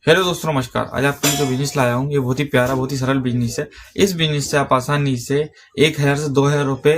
Hello दोस्तों, नमस्कार। आज आपके लिए जो बिजनेस लाया हूँ ये बहुत ही प्यारा, बहुत ही सरल बिजनेस है। इस बिजनेस से आप आसानी से 1000 से 2000 रुपए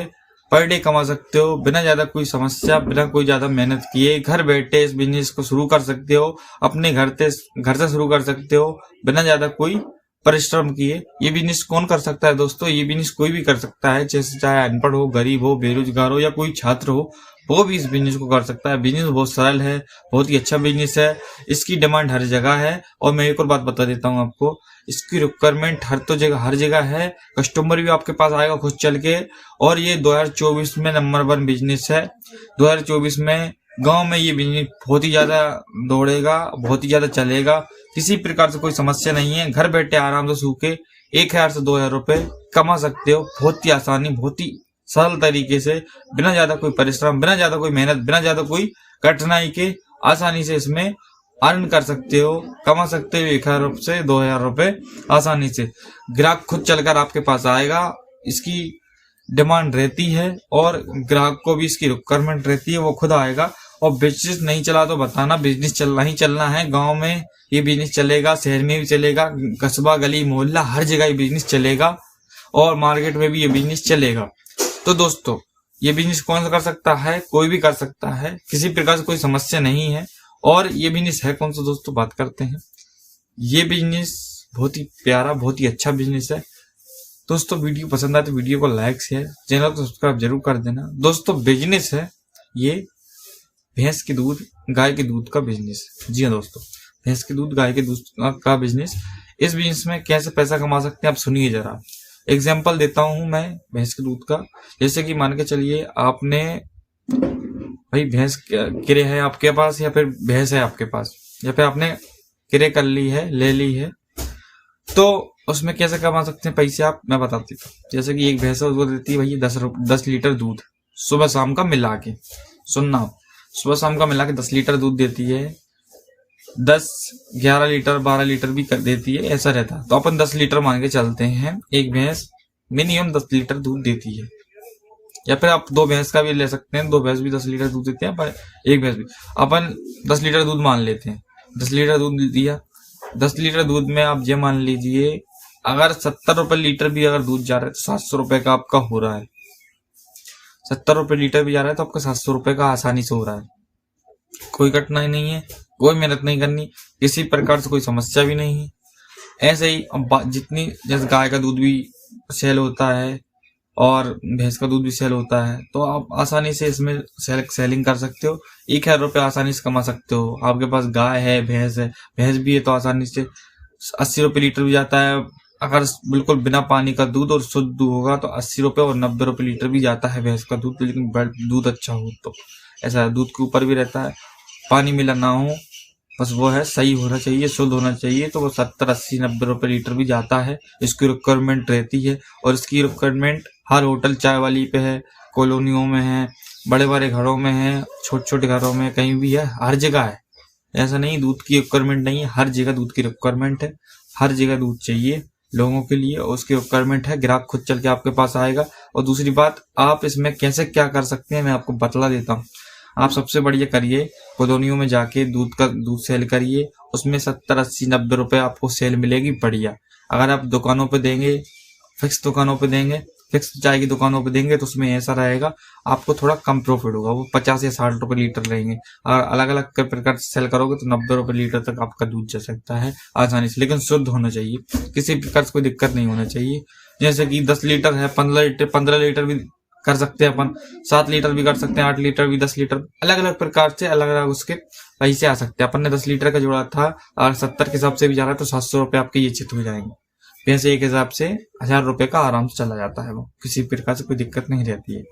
पर डे कमा सकते हो, बिना ज्यादा कोई समस्या, बिना कोई ज्यादा मेहनत किए। घर बैठे इस बिजनेस को शुरू कर सकते हो, अपने घर से शुरू कर सकते हो, बिना ज्यादा कोई परिश्रम किए। ये बिजनेस कौन कर सकता है दोस्तों? ये बिजनेस कोई भी कर सकता है, जैसे चाहे अनपढ़ हो, गरीब हो, बेरोजगार हो या कोई छात्र हो, वो भी इस बिजनेस को कर सकता है। बिजनेस बहुत सरल है, बहुत ही अच्छा बिजनेस है। इसकी डिमांड हर जगह है। और मैं एक और बात बता देता हूँ आपको, इसकी रिक्वायरमेंट हर जगह है। कस्टमर भी आपके पास आएगा खुद चल के। और ये 2024 में नंबर 1 बिजनेस है। 2024 में गांव में ये बिजनेस बहुत ही ज्यादा दौड़ेगा, बहुत ही ज्यादा चलेगा। किसी प्रकार से कोई समस्या नहीं है। घर बैठे आराम से सूखे 1000 से 2000 रुपए कमा सकते हो, बहुत ही आसानी, बहुत ही सरल तरीके से, बिना ज्यादा कोई परिश्रम, बिना ज्यादा कोई मेहनत, बिना ज्यादा कोई कठिनाई के आसानी से इसमें अर्न कर सकते हो, कमा सकते हो 1000 से 2000 रुपए आसानी से। ग्राहक खुद चलकर आपके पास आएगा, इसकी डिमांड रहती है और ग्राहक को भी इसकी रिक्वायरमेंट रहती है, वो खुद आएगा। और बिजनेस नहीं चला तो बताना, बिजनेस चलना ही चलना है। गांव में ये बिजनेस चलेगा, शहर में भी चलेगा, कस्बा, गली, मोहल्ला, हर जगह ये बिजनेस चलेगा और मार्केट में भी ये बिजनेस चलेगा। तो दोस्तों, ये बिजनेस कौन सा कर सकता है? कोई भी कर सकता है, किसी प्रकार से कोई समस्या नहीं है। और ये बिजनेस है कौन सा दोस्तों, बात करते हैं। ये बिजनेस बहुत ही प्यारा, बहुत ही अच्छा बिजनेस है। दोस्तों, वीडियो पसंद आए तो वीडियो को लाइक, शेयर, चैनल को सब्सक्राइब जरूर कर देना। दोस्तों, बिजनेस है ये भैंस के दूध, गाय के दूध का बिजनेस। जी हाँ दोस्तों, भैंस के दूध, गाय के दूध का बिजनेस। इस बिजनेस में कैसे पैसा कमा सकते हैं आप सुनिए जरा। एग्जाम्पल देता हूं मैं भैंस के दूध का। जैसे कि मान के चलिए, आपने भाई भैंस किरे है आपके पास, या फिर भैंस है आपके पास, या फिर आपने किरे कर ली है, ले ली है, तो उसमें कैसे कमा सकते हैं पैसे आप, मैं बता देता हूँ। जैसे कि एक भैंस है, उसको देती है भाई 10 लीटर दूध सुबह शाम का मिला के। सुनना, सुबह शाम का मिला के 10 लीटर दूध देती है। 10, 11 लीटर, 12 लीटर भी कर देती है, ऐसा रहता है। तो अपन 10 लीटर मान के चलते हैं, एक भैंस मिनिमम 10 लीटर दूध देती है। या फिर आप 2 भैंस का भी ले सकते हैं, 2 भैंस भी 10 लीटर दूध देते हैं, पर एक भैंस भी अपन 10 लीटर दूध मान लेते हैं। 10 लीटर दूध दिया, 10 लीटर दूध में आप ये मान लीजिए, अगर 70 रुपए लीटर भी अगर दूध जा रहा है तो 700 रुपए का आपका हो रहा है। 70 रुपए लीटर भी जा रहा है तो आपका 700 रुपए का आसानी से हो रहा है। कोई कठिनाई नहीं है, कोई मेहनत नहीं करनी, किसी प्रकार से कोई समस्या भी नहीं है। ऐसे ही जितनी, जैसे गाय का दूध भी सेल होता है और भैंस का दूध भी सेल होता है, तो आप आसानी से इसमें सेलिंग कर सकते हो। 1000 रुपये आसानी से कमा सकते हो। आपके पास गाय है, भैंस भी है, तो आसानी से 80 रुपये लीटर भी जाता है। अगर बिल्कुल बिना पानी का दूध और शुद्ध दूध होगा तो 80 रुपये और 90 रुपये लीटर भी जाता है भैंस का दूध, लेकिन दूध अच्छा हो तो। ऐसा दूध के ऊपर भी रहता है, पानी मिला ना हो, बस वो है सही होना चाहिए, शुद्ध होना चाहिए, तो वो 70, 80, 90 रुपए लीटर भी जाता है। इसकी रिक्वायरमेंट रहती है और इसकी रिक्वायरमेंट हर होटल चाय वाली पे है, कॉलोनियों में है, बड़े बड़े घरों में है, छोटे छोटे घरों में, कहीं भी है, हर जगह है। ऐसा नहीं दूध की रिक्वायरमेंट नहीं है, हर जगह दूध की रिक्वायरमेंट है। हर जगह दूध चाहिए लोगों के लिए, और उसकी रिक्वायरमेंट है। ग्राहक खुद चल के आपके पास आएगा। और दूसरी बात, आप इसमें कैसे क्या कर सकते हैं मैं आपको बतला देता हूँ। आप सबसे बढ़िया करिए, कॉलोनियों में जाके दूध सेल करिए, उसमें 70, 80, 90 रुपए आपको सेल मिलेगी बढ़िया। अगर आप दुकानों पे देंगे, फिक्स दुकानों पे देंगे, फिक्स चाय की दुकानों पे देंगे, तो उसमें ऐसा रहेगा आपको थोड़ा कम प्रॉफिट होगा, वो 50 या 60 रुपए लीटर रहेंगे। अगर अलग अलग प्रकार से सेल करोगे तो 90 रुपए लीटर तक आपका दूध जा सकता है आसानी से, लेकिन शुद्ध होना चाहिए, किसी प्रकार से कोई दिक्कत नहीं होना चाहिए। जैसे कि 10 लीटर है, 15 लीटर भी कर सकते हैं अपन, 7 लीटर भी कर सकते हैं, 8 लीटर भी, 10 लीटर, अलग अलग प्रकार से अलग अलग उसके पैसे आ सकते हैं। अपन ने 10 लीटर का जोड़ा था, अगर 70 के हिसाब से भी जा रहा है तो 700 रुपए आपके ये चित हो जाएंगे। पैसे एक हिसाब से 1000 रुपए का आराम से चला जाता है, वो किसी प्रकार से कोई दिक्कत नहीं रहती है।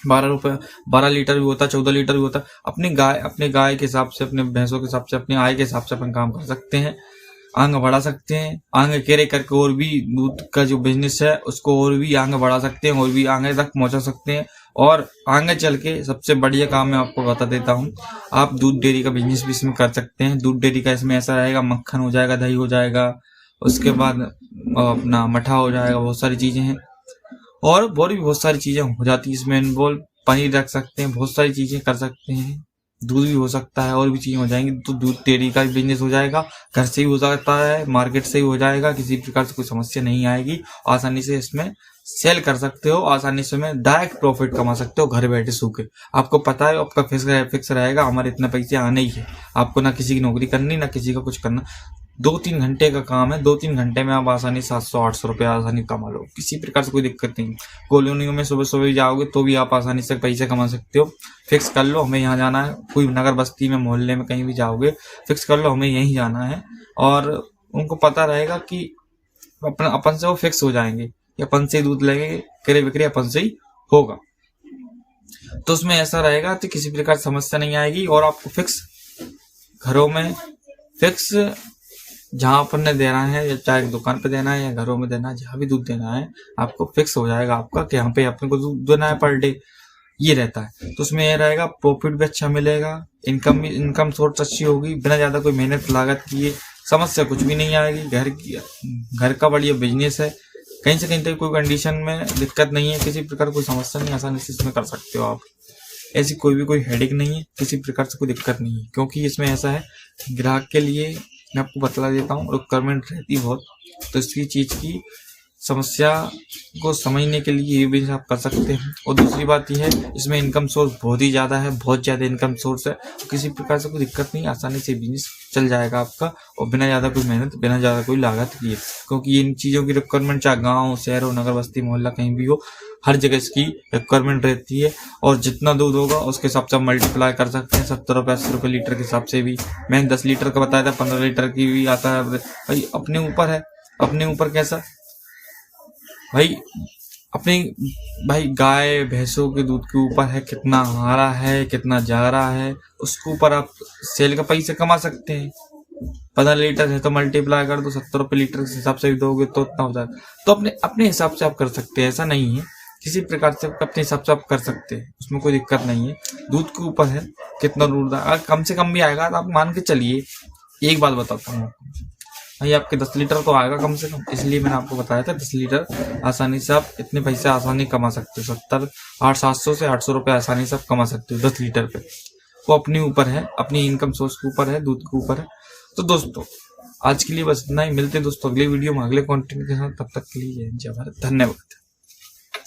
12 लीटर भी होता है, 14 लीटर भी होता है। अपने गाय के हिसाब से, अपने भैंसों के हिसाब से, अपनी आय के हिसाब से अपन काम कर सकते हैं, आगे बढ़ा सकते हैं। आगे केरे करके और भी दूध का जो बिजनेस है उसको और भी आगे बढ़ा सकते हैं, और भी आगे तक पहुंचा सकते हैं। और आगे चल के सबसे बढ़िया काम मैं आपको बता देता हूँ, आप दूध डेयरी का बिजनेस भी इसमें कर सकते हैं। दूध डेयरी का इसमें ऐसा रहेगा, मक्खन हो जाएगा, दही हो जाएगा, उसके बाद अपना मठा हो जाएगा, बहुत सारी चीजें हैं, और भी बहुत सारी चीजें हो जाती है इसमें इन्वॉल्व। पनीर रख सकते हैं, बहुत सारी चीजें कर सकते हैं। दूध भी हो सकता है, और भी चीजें हो जाएंगी। तो दूध डेयरी का बिजनेस हो जाएगा, घर से ही हो सकता है, मार्केट से ही हो जाएगा, किसी प्रकार से कोई समस्या नहीं आएगी। आसानी से इसमें सेल कर सकते हो, आसानी से में डायरेक्ट प्रॉफिट कमा सकते हो घर बैठे सूखे। आपको पता है आपका फिक्स रहेगा, हमारे इतने पैसे आने ही है। आपको ना किसी की नौकरी करनी, ना किसी का कुछ करना। 2-3 घंटे का काम है, 2-3 घंटे में आप आसानी 700-800 रुपये आसानी कमा लो, किसी प्रकार से कोई दिक्कत नहीं। कॉलोनियों में सुबह सुबह जाओगे तो भी आप आसानी से पैसे कमा सकते हो। फिक्स कर लो हमें यहाँ जाना है, कोई नगर बस्ती में मोहल्ले में कहीं भी जाओगे फिक्स कर लो हमें यहीं जाना है, और उनको पता रहेगा कि अपन से वो फिक्स हो जाएंगे, अपन से ही दूध लेंगे, क्रय विक्रय अपन से ही होगा। तो उसमें ऐसा रहेगा कि किसी प्रकार समस्या नहीं आएगी, और आपको फिक्स घरों में फिक्स जहां अपन ने देना है, या चाहे दुकान पे देना है या घरों में देना है, जहां भी दूध देना है आपको फिक्स हो जाएगा आपका कि यहाँ पे अपने को दूध देना है पर डे, ये रहता है। तो उसमें ये रहेगा प्रॉफिट भी अच्छा मिलेगा, इनकम सोर्स अच्छी होगी, बिना ज्यादा कोई मेहनत लागत किए समस्या कुछ भी नहीं आएगी। घर का बढ़िया बिजनेस है, कहीं से कहीं तक कोई कंडीशन में दिक्कत नहीं है, किसी प्रकार कोई समस्या नहीं, आसानी से इसमें कर सकते हो आप। ऐसी कोई भी कोई हेडेक नहीं है, किसी प्रकार से कोई दिक्कत नहीं है, क्योंकि इसमें ऐसा है ग्राहक के लिए मैं आपको बतला देता हूँ रिक्वायरमेंट रहती बहुत, तो इसकी चीज की समस्या को समझने के लिए ये बिजनेस आप कर सकते हैं। और दूसरी बात यह है इसमें इनकम सोर्स बहुत ही ज्यादा है, बहुत ज्यादा इनकम सोर्स है, किसी प्रकार से कोई दिक्कत नहीं, आसानी से बिजनेस चल जाएगा आपका, और बिना ज्यादा कोई मेहनत, बिना ज्यादा कोई लागत किए। क्योंकि इन चीजों की रिक्वायरमेंट चाहे गाँव शहर हो, नगर बस्ती मोहल्ला कहीं भी हो, हर जगह इसकी रिक्वायरमेंट रहती है। और जितना दूध होगा उसके हिसाब से आप मल्टीप्लाई कर सकते हैं, 70 रुपये 80 रुपये लीटर के हिसाब से भी। मैंने 10 लीटर का बताया था, 15 लीटर की भी आता है भाई, अपने ऊपर है, अपने ऊपर कैसा भाई, अपनी भाई गाय भैंसों के दूध के ऊपर है, कितना आ रहा है कितना जा रहा है, उसके ऊपर आप सेल का पैसे कमा सकते हैं। 15 लीटर है तो मल्टीप्लाई कर दो, 70 रुपये लीटर के हिसाब से भी दोगे तो उतना हो जाएगा। तो अपने हिसाब से आप कर सकते हैं, ऐसा नहीं है, किसी प्रकार से अपने हिसाब से आप कर सकते हैं, उसमें कोई दिक्कत नहीं है। दूध के ऊपर है कितना दूध, अगर कम से कम भी आएगा तो आप मान के चलिए। एक बात बताता हूँ भाई, आपके 10 लीटर तो आएगा कम से कम, इसलिए मैंने आपको बताया था 10 लीटर आसानी से आप इतने पैसे आसानी कमा सकते हो। 700 से 800 रुपये आसानी से आप कमा सकते हो 10 लीटर पे। वो अपने ऊपर है, अपनी इनकम सोर्स के ऊपर है, दूध के ऊपर है। तो दोस्तों आज के लिए बस इतना ही, मिलते हैं दोस्तों अगले वीडियो में अगले कंटेंट के साथ, तब तक के लिए जय भारत, धन्यवाद।